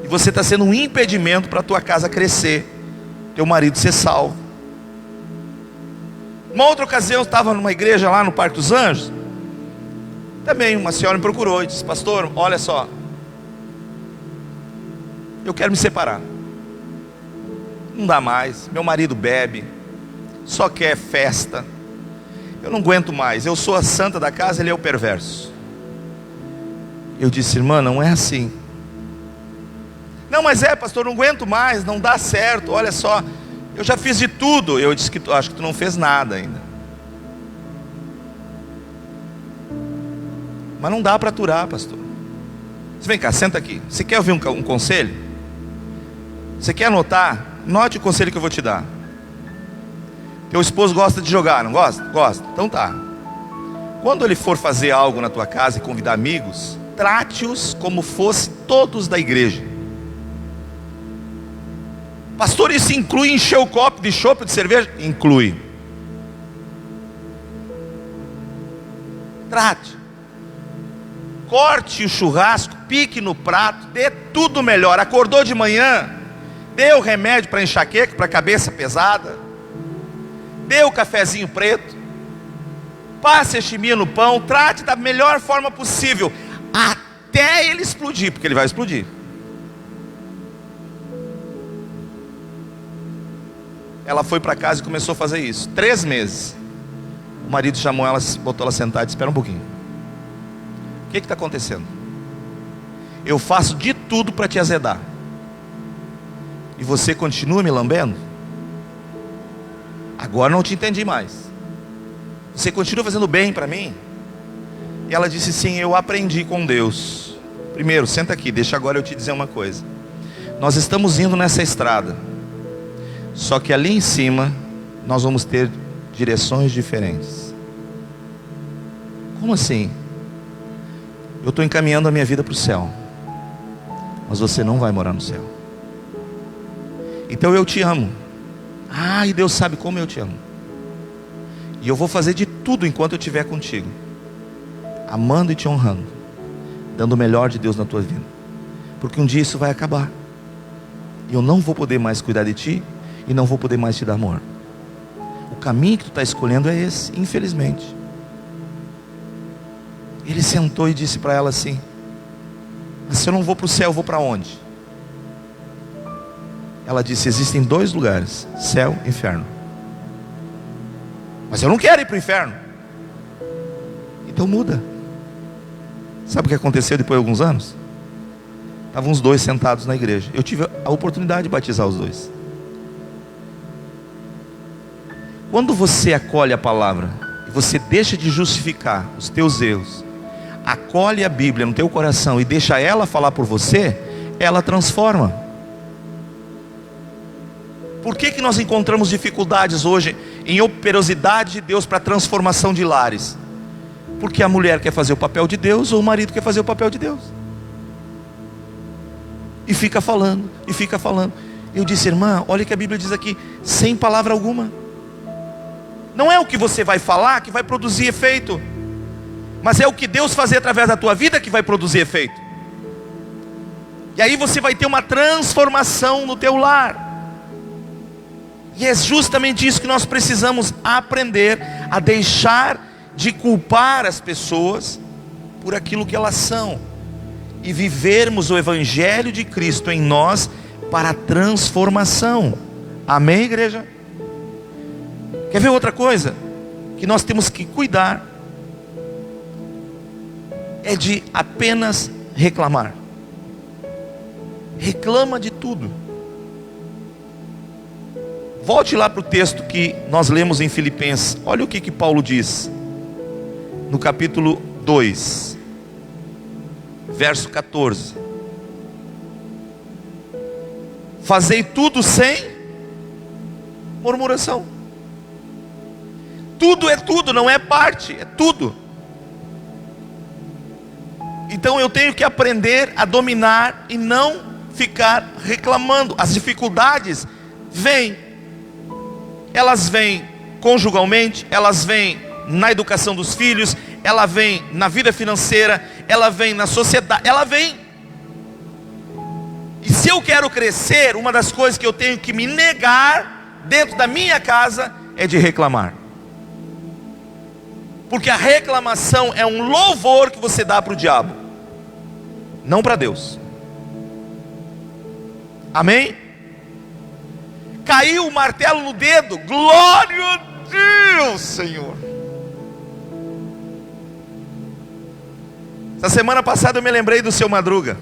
e você está sendo um impedimento para a tua casa crescer, teu marido ser salvo. Uma outra ocasião, eu estava numa igreja lá no Parque dos Anjos. Também uma senhora me procurou e disse: pastor, olha só, eu quero me separar, não dá mais, meu marido bebe, só quer festa, eu não aguento mais, eu sou a santa da casa, ele é o perverso. Eu disse: irmã, não é assim. Não, mas pastor, não aguento mais, não dá certo, olha só, eu já fiz de tudo. Eu disse que acho que tu não fez nada ainda. Mas não dá para aturar, pastor. Você vem cá, senta aqui. Você quer ouvir um conselho? Você quer anotar? Note o conselho que eu vou te dar. Teu esposo gosta de jogar, não gosta? Gosta. Então tá. Quando ele for fazer algo na tua casa e convidar amigos, trate-os como fosse todos da igreja. Pastor, isso inclui encher o copo de chopp, de cerveja? Inclui. Trate. Corte o churrasco, pique no prato, dê tudo melhor. Acordou de manhã, dê o remédio para enxaqueca, para cabeça pesada, dê o cafezinho preto, passe a chimia no pão, trate da melhor forma possível, até ele explodir, porque ele vai explodir. Ela foi para casa e começou a fazer isso, 3 meses. O marido chamou ela, botou ela sentada e disse: espera um pouquinho. O que está acontecendo? Eu faço de tudo para te azedar, e você continua me lambendo? Agora não te entendi mais. Você continua fazendo bem para mim? E ela disse: sim, eu aprendi com Deus. Primeiro, senta aqui, deixa agora eu te dizer uma coisa. Nós estamos indo nessa estrada, só que ali em cima nós vamos ter direções diferentes. Como assim? Eu estou encaminhando a minha vida para o céu, mas você não vai morar no céu. Então eu te amo. E Deus sabe como eu te amo. E eu vou fazer de tudo enquanto eu estiver contigo, amando e te honrando, dando o melhor de Deus na tua vida. Porque um dia isso vai acabar, e eu não vou poder mais cuidar de ti, e não vou poder mais te dar amor. O caminho que tu está escolhendo é esse, infelizmente. Ele sentou e disse para ela assim: mas se eu não vou para o céu, eu vou para onde? Ela disse: existem 2 lugares, céu e inferno. Mas eu não quero ir para o inferno. Então muda. Sabe o que aconteceu depois de alguns anos? Estavam os 2 sentados na igreja. Eu tive a oportunidade de batizar os 2. Quando você acolhe a palavra, e você deixa de justificar os teus erros, acolhe a Bíblia no teu coração e deixa ela falar por você, ela transforma. Por que nós encontramos dificuldades hoje em operosidade de Deus para a transformação de lares? Porque a mulher quer fazer o papel de Deus, ou o marido quer fazer o papel de Deus, e fica falando, e fica falando. Eu disse: irmã, olha o que a Bíblia diz aqui, sem palavra alguma. Não é o que você vai falar que vai produzir efeito, mas é o que Deus fazer através da tua vida que vai produzir efeito. E aí você vai ter uma transformação no teu lar. E é justamente isso que nós precisamos aprender, a deixar de culpar as pessoas por aquilo que elas são, e vivermos o Evangelho de Cristo em nós para a transformação. Amém, igreja? Quer ver outra coisa que nós temos que cuidar? É de apenas reclamar. Reclama de tudo. Volte lá para o texto que nós lemos em Filipenses. Olha o que Paulo diz no capítulo 2, verso 14. Fazei tudo sem murmuração. Tudo é tudo, não é parte, é tudo. Então eu tenho que aprender a dominar e não ficar reclamando. As dificuldades vêm, elas vêm conjugalmente, elas vêm na educação dos filhos, ela vem na vida financeira, ela vem na sociedade, ela vem. E se eu quero crescer, uma das coisas que eu tenho que me negar dentro da minha casa é de reclamar. Porque a reclamação é um louvor que você dá para o diabo, não para Deus. Amém? Caiu o martelo no dedo, glória a Deus, Senhor. Essa semana passada eu me lembrei do seu Madruga.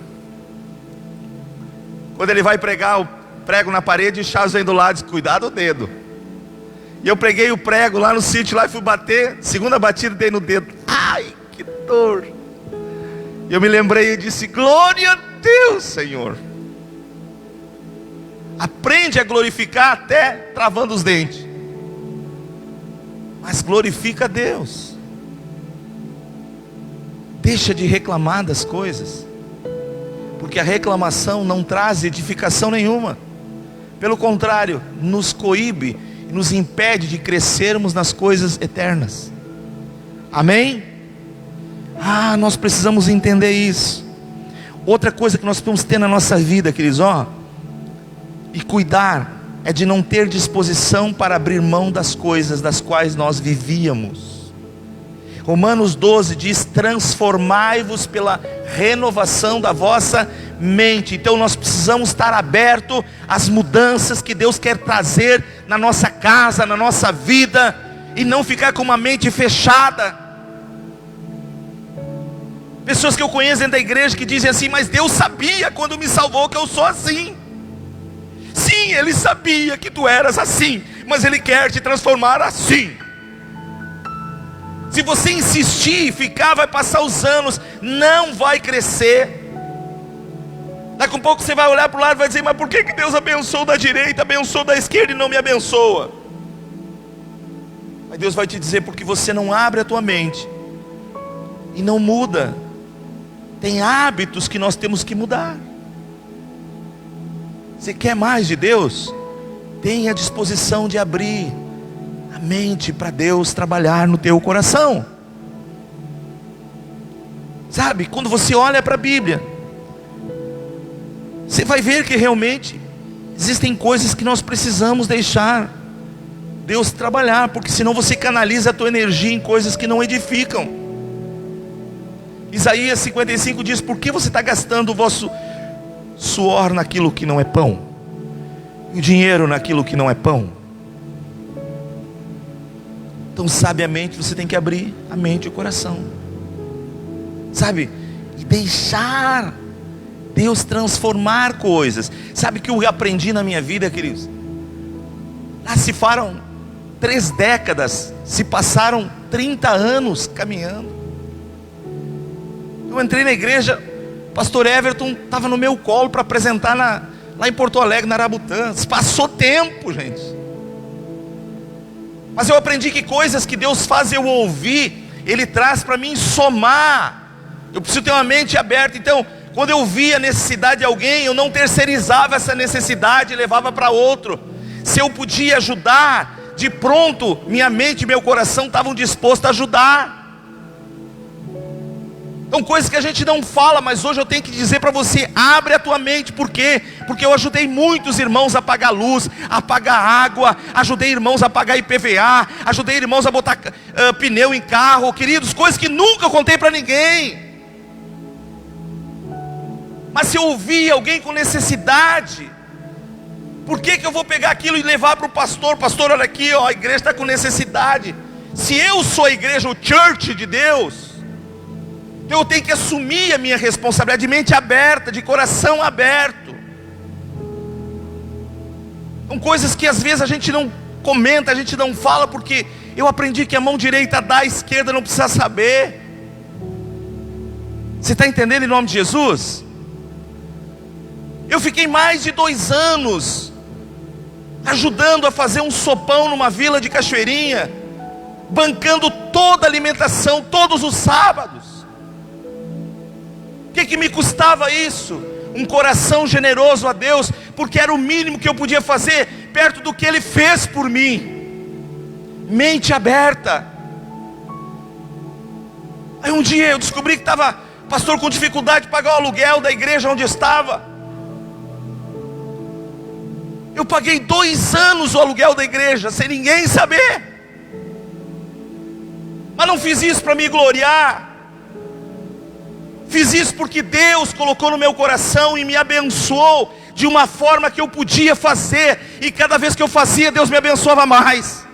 Quando ele vai pregar o prego na parede, o Charles vem do lado e diz: cuidado o dedo. E eu preguei o prego lá no sítio, lá e fui bater, segunda batida dei no dedo. Ai, que dor. E eu me lembrei e disse: glória a Deus, Senhor. Aprende a glorificar até travando os dentes, mas glorifica a Deus. Deixa de reclamar das coisas, porque a reclamação não traz edificação nenhuma. Pelo contrário, nos coíbe e nos impede de crescermos nas coisas eternas. Amém? Nós precisamos entender isso. Outra coisa que nós precisamos ter na nossa vida, queridos, e cuidar, é de não ter disposição para abrir mão das coisas das quais nós vivíamos. Romanos 12 diz: transformai-vos pela renovação da vossa mente. Então nós precisamos estar abertos às mudanças que Deus quer trazer na nossa casa, na nossa vida, e não ficar com uma mente fechada. Pessoas que eu conheço dentro da igreja que dizem assim: mas Deus sabia quando me salvou que eu sou assim. Sim, Ele sabia que tu eras assim, mas Ele quer te transformar assim. Se você insistir e ficar, vai passar os anos, não vai crescer. Daqui a um pouco você vai olhar para o lado e vai dizer: mas por que Deus abençoou da direita, abençoou da esquerda e não me abençoa? Mas Deus vai te dizer: porque você não abre a tua mente e não muda. Tem hábitos que nós temos que mudar. Você quer mais de Deus? Tenha disposição de abrir a mente para Deus trabalhar no teu coração. Sabe, quando você olha para a Bíblia, você vai ver que realmente existem coisas que nós precisamos deixar Deus trabalhar, porque senão você canaliza a tua energia em coisas que não edificam. Isaías 55 diz: por que você está gastando o vosso suor naquilo que não é pão, e o dinheiro naquilo que não é pão? Então sabiamente você tem que abrir a mente e o coração, sabe, e deixar Deus transformar coisas. Sabe o que eu aprendi na minha vida, queridos? Lá se foram 3 décadas, se passaram 30 anos caminhando. Eu entrei na igreja, pastor Everton estava no meu colo para apresentar lá em Porto Alegre, na Arabutã. Passou tempo, gente. Mas eu aprendi que coisas que Deus faz eu ouvir, Ele traz para mim somar. Eu preciso ter uma mente aberta. Então, quando eu via a necessidade de alguém, eu não terceirizava essa necessidade e levava para outro. Se eu podia ajudar, de pronto, minha mente e meu coração estavam dispostos a ajudar. São coisas que a gente não fala, mas hoje eu tenho que dizer para você: abre a tua mente. Por quê? Porque eu ajudei muitos irmãos a pagar luz, a pagar água, ajudei irmãos a pagar IPVA, ajudei irmãos a botar pneu em carro, queridos, coisas que nunca contei para ninguém. Mas se eu ouvir alguém com necessidade, por que eu vou pegar aquilo e levar para o pastor? Pastor, olha aqui, a igreja está com necessidade. Se eu sou a igreja, o church de Deus, eu tenho que assumir a minha responsabilidade de mente aberta, de coração aberto. São coisas que às vezes a gente não comenta, a gente não fala, porque eu aprendi que a mão direita dá, a esquerda não precisa saber. Você está entendendo, em nome de Jesus? Eu fiquei mais de 2 anos ajudando a fazer um sopão numa vila de Cachoeirinha, bancando toda a alimentação, todos os sábados. O que me custava isso? Um coração generoso a Deus, porque era o mínimo que eu podia fazer, perto do que Ele fez por mim. Mente aberta. Aí um dia eu descobri que estava, pastor, com dificuldade de pagar o aluguel da igreja onde eu estava. Eu paguei 2 anos o aluguel da igreja, sem ninguém saber. Mas não fiz isso para me gloriar. Fiz isso porque Deus colocou no meu coração e me abençoou de uma forma que eu podia fazer. E cada vez que eu fazia, Deus me abençoava mais.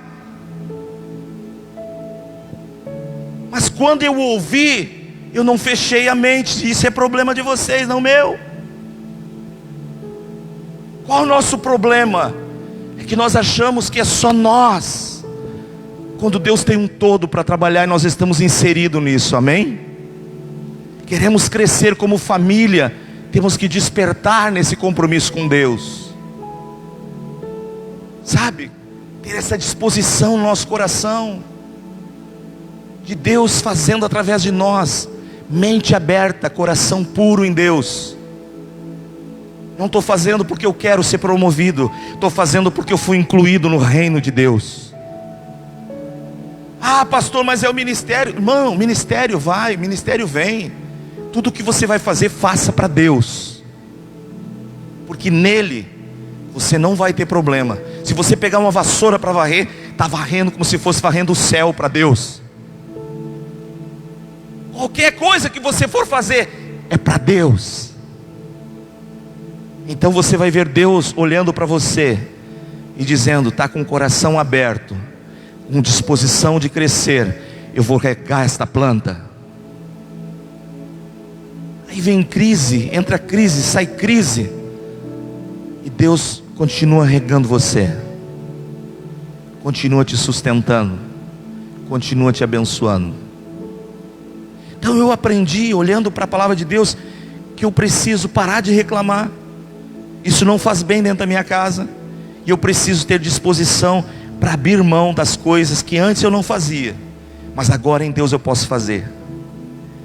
Mas quando eu ouvi, eu não fechei a mente. Isso é problema de vocês, não meu. Qual o nosso problema? É que nós achamos que é só nós, quando Deus tem um todo para trabalhar e nós estamos inseridos nisso, amém? Queremos crescer como família, temos que despertar nesse compromisso com Deus, sabe? Ter essa disposição no nosso coração, de Deus fazendo através de nós, mente aberta, coração puro em Deus. Não estou fazendo porque eu quero ser promovido, estou fazendo porque eu fui incluído no reino de Deus. Ah, pastor, mas é o ministério. Irmão, ministério vai, ministério vem. Tudo que você vai fazer, faça para Deus, porque nele você não vai ter problema. Se você pegar uma vassoura para varrer, está varrendo como se fosse varrendo o céu para Deus. Qualquer coisa que você for fazer, é para Deus. Então você vai ver Deus olhando para você e dizendo: está com o coração aberto, com disposição de crescer, eu vou regar esta planta. Aí vem crise, entra crise, sai crise, e Deus continua regando você, continua te sustentando, continua te abençoando. Então eu aprendi, olhando para a palavra de Deus, que eu preciso parar de reclamar. Isso não faz bem dentro da minha casa, e eu preciso ter disposição para abrir mão das coisas que antes eu não fazia, mas agora em Deus eu posso fazer,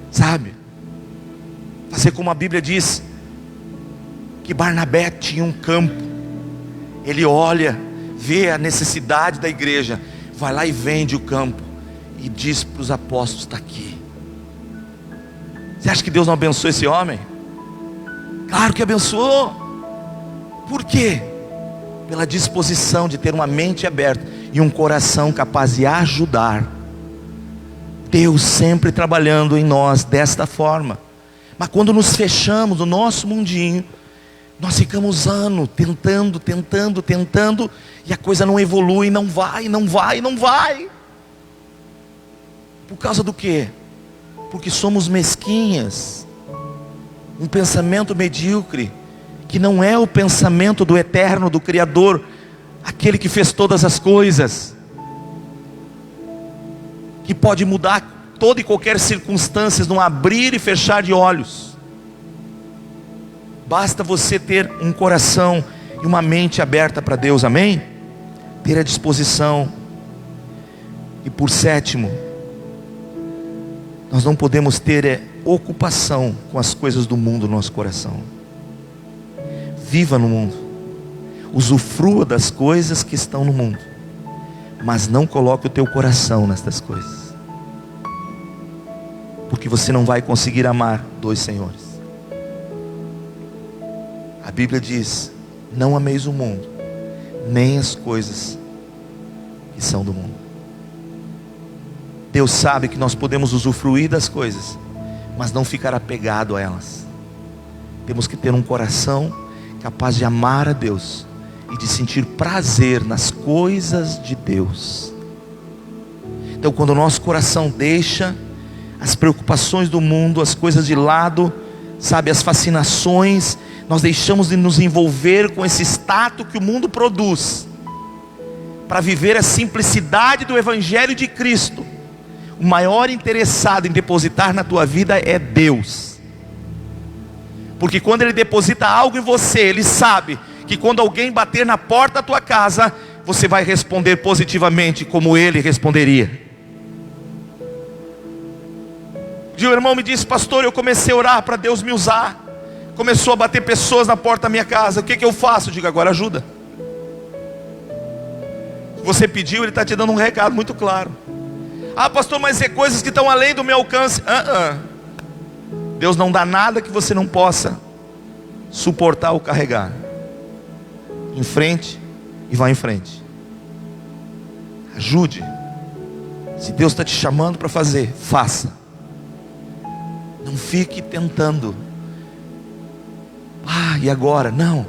sabe? Fazer como a Bíblia diz, que Barnabé tinha um campo, ele olha, vê a necessidade da igreja, vai lá e vende o campo, e diz para os apóstolos: está aqui. Você acha que Deus não abençoou esse homem? Claro que abençoou. Por quê? Pela disposição de ter uma mente aberta e um coração capaz de ajudar. Deus sempre trabalhando em nós desta forma. Mas quando nos fechamos no nosso mundinho, nós ficamos anos tentando, e a coisa não evolui, não vai. Por causa do quê? Porque somos mesquinhas. Um pensamento medíocre, que não é o pensamento do eterno, do Criador, aquele que fez todas as coisas, que pode mudar toda e qualquer circunstância num abrir e fechar de olhos. Basta você ter um coração e uma mente aberta para Deus, amém? Ter a disposição. E por sétimo, nós não podemos ter ocupação com as coisas do mundo no nosso coração. Viva no mundo, usufrua das coisas que estão no mundo, mas não coloque o teu coração nestas coisas, porque você não vai conseguir amar dois senhores. A Bíblia diz: não ameis o mundo, nem as coisas que são do mundo. Deus sabe que nós podemos usufruir das coisas, mas não ficar apegado a elas. Temos que ter um coração capaz de amar a Deus e de sentir prazer nas coisas de Deus. Então, quando o nosso coração deixa as preocupações do mundo, as coisas de lado, sabe, as fascinações, nós deixamos de nos envolver com esse status que o mundo produz, para viver a simplicidade do Evangelho de Cristo. O maior interessado em depositar na tua vida é Deus. Porque quando Ele deposita algo em você, Ele sabe que quando alguém bater na porta da tua casa, você vai responder positivamente como Ele responderia. O irmão me disse: pastor, eu comecei a orar para Deus me usar. Começou a bater pessoas na porta da minha casa. O que eu faço? Eu digo: agora ajuda. Você pediu, Ele está te dando um recado muito claro. Ah, pastor, mas é coisas que estão além do meu alcance. Deus não dá nada que você não possa suportar ou carregar. Em frente e vá em frente. Ajude. Se Deus está te chamando para fazer, faça. Não fique tentando. E agora? Não.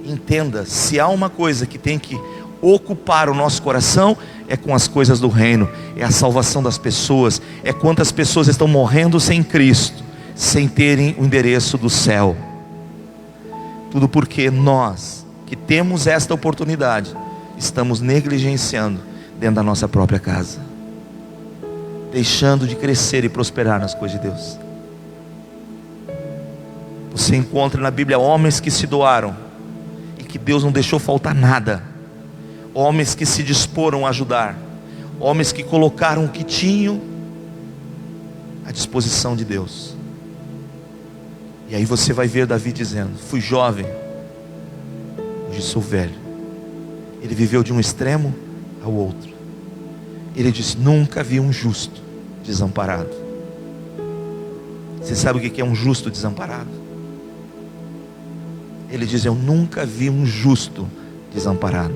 Entenda, se há uma coisa que tem que ocupar o nosso coração, é com as coisas do reino, é a salvação das pessoas, é quantas pessoas estão morrendo sem Cristo, sem terem o endereço do céu. Tudo porque nós que temos esta oportunidade, estamos negligenciando dentro da nossa própria casa, deixando de crescer e prosperar nas coisas de Deus. Você encontra na Bíblia homens que se doaram e que Deus não deixou faltar nada, homens que se disporam a ajudar, homens que colocaram o que tinham à disposição de Deus. E aí você vai ver Davi dizendo: fui jovem, hoje sou velho. Ele viveu de um extremo ao outro. Ele disse: nunca vi um justo desamparado. Você sabe o que é um justo desamparado? Ele diz: eu nunca vi um justo desamparado,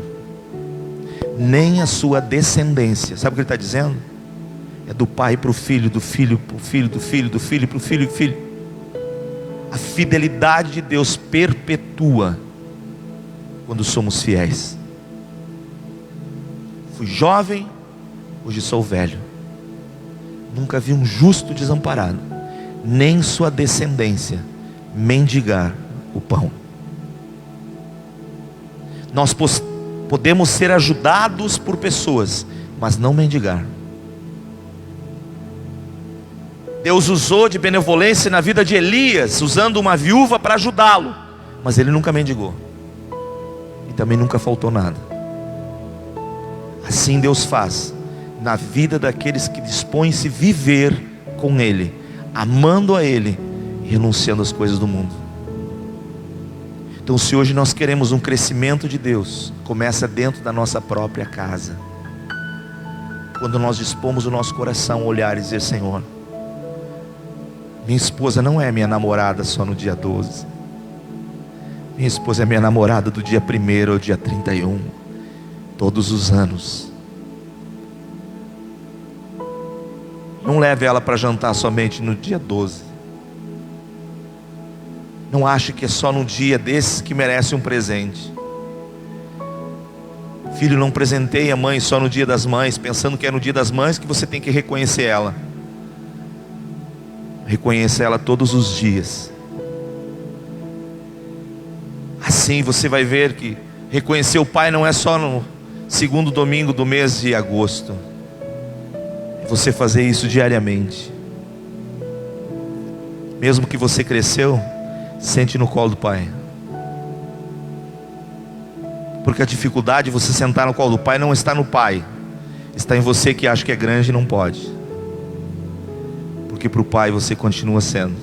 nem a sua descendência. Sabe o que ele está dizendo? É do pai para o filho, do filho para o filho, do filho, do filho para o filho, do filho. A fidelidade de Deus perpetua quando somos fiéis. Fui jovem, hoje sou velho. Nunca vi um justo desamparado, nem sua descendência mendigar o pão. Nós podemos ser ajudados por pessoas, mas não mendigar. Deus usou de benevolência na vida de Elias, usando uma viúva para ajudá-lo, mas ele nunca mendigou, e também nunca faltou nada. Assim Deus faz na vida daqueles que dispõem-se a viver com Ele, amando a Ele e renunciando às coisas do mundo. Então, se hoje nós queremos um crescimento de Deus, começa dentro da nossa própria casa. Quando nós dispomos o nosso coração a olhar e dizer: Senhor, minha esposa não é minha namorada só no dia 12. Minha esposa é minha namorada do dia 1º ao dia 31, todos os anos. Não leve ela para jantar somente no dia 12. Não ache que é só num dia desses que merece um presente. Filho, não presenteie a mãe só no dia das mães, pensando que é no dia das mães que você tem que reconhecer ela. Reconheça ela todos os dias. Assim você vai ver que reconhecer o pai não é só no segundo domingo do mês de agosto. É você fazer isso diariamente. Mesmo que você cresceu, sente no colo do pai. Porque a dificuldade de você sentar no colo do pai não está no pai, está em você que acha que é grande e não pode. Porque para o pai você continua sendo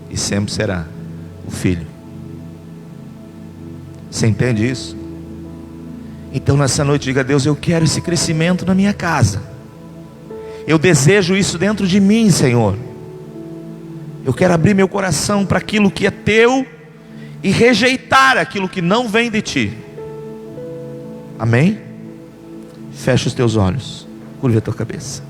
e sempre será o filho. Você entende isso? Então nessa noite diga a Deus: eu quero esse crescimento na minha casa. Eu desejo isso dentro de mim, Senhor. Eu quero abrir meu coração para aquilo que é teu e rejeitar aquilo que não vem de ti. Amém? Fecha os teus olhos, curva a tua cabeça.